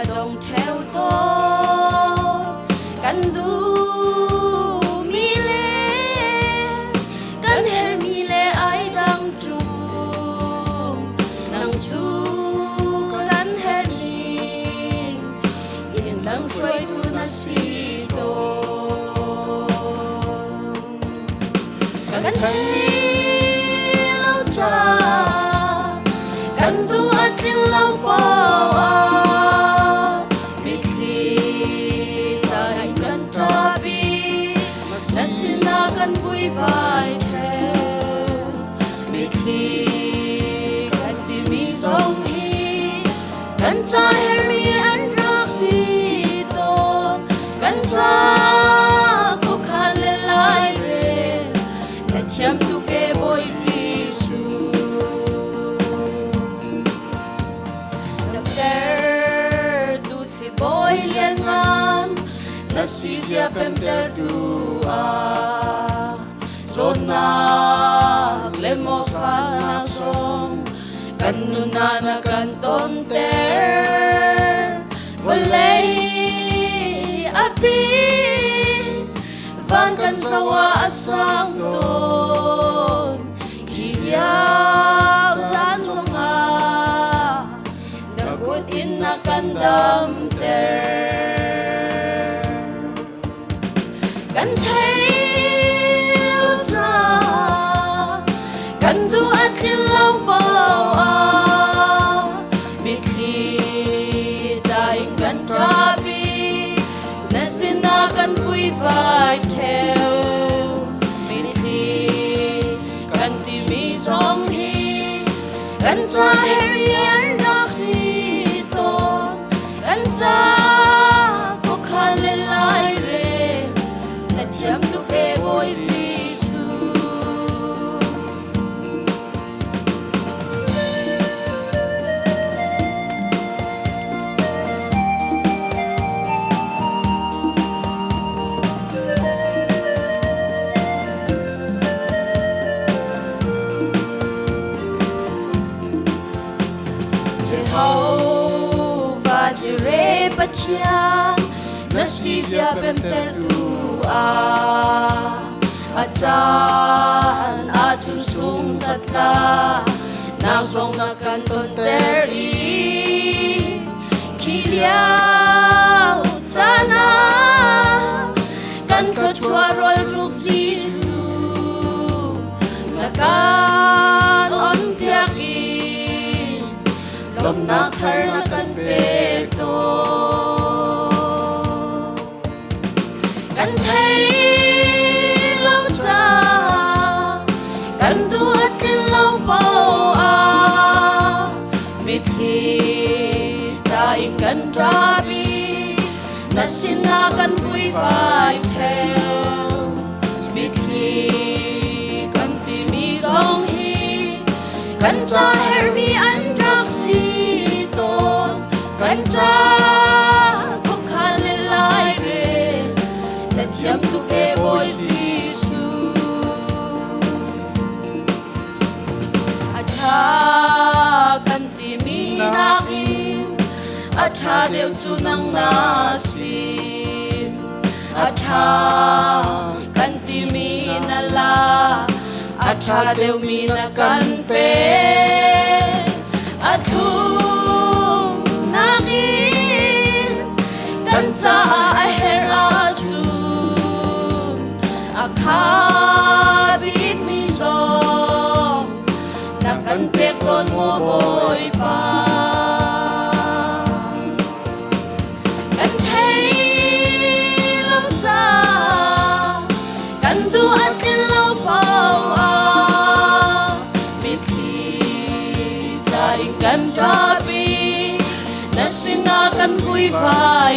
đồng theo tôi căn du mi lệ căn her mi lệ ai đang trung nang chu căn her ling yên lặng xoay tu na si to căn lâu cha căn tu at tin lâu bao kan vui vai theo mi khi kan ti mi song hi kan cha her mi an ra si ton kan cha ko khan le lai re kan cham tu ke boy si su the ter tu si boy lian na si ya pem ter tu Sonak lemo kana song kanuna na kanton ter walay api van kan sawa asang ton hiyaw tan songa dagut in na kandam ter kan kan du at tin lâu bao mi khi đại kan trabi na sina kan vui vai theo mi khi kan ti mi song hi kan cha heri an na si to kan cha ko khan le lai re na cham tu ke boy si Jehovah Jireh Batia Nasizia Bem Tertua Acan Atun Sung Satla Nangsong na kanton teri Kiliao Tana Kan Kachwarol Ruk Sisu Nakan On Piaki Lom na thar na kan peto kan thấy lâu xa kan du at tin lâu bao mi thi ta in kan trabi na sina kan vui vai theo mi thi kan ti mi song hi kan cha her mi an kan cha ko khan le lai re na cham tu ke boy si su atha kan ti mi na kim atha deu chu nang na sim atha kan ti mi na la atha deu mi na kan pe athu kan cha a her a chu a kha bit mi so na kan pe kon mo boy pa kan thấy lâu cha kan du at tin lâu bao mi khi dai kan cha bi na sina kan vui vai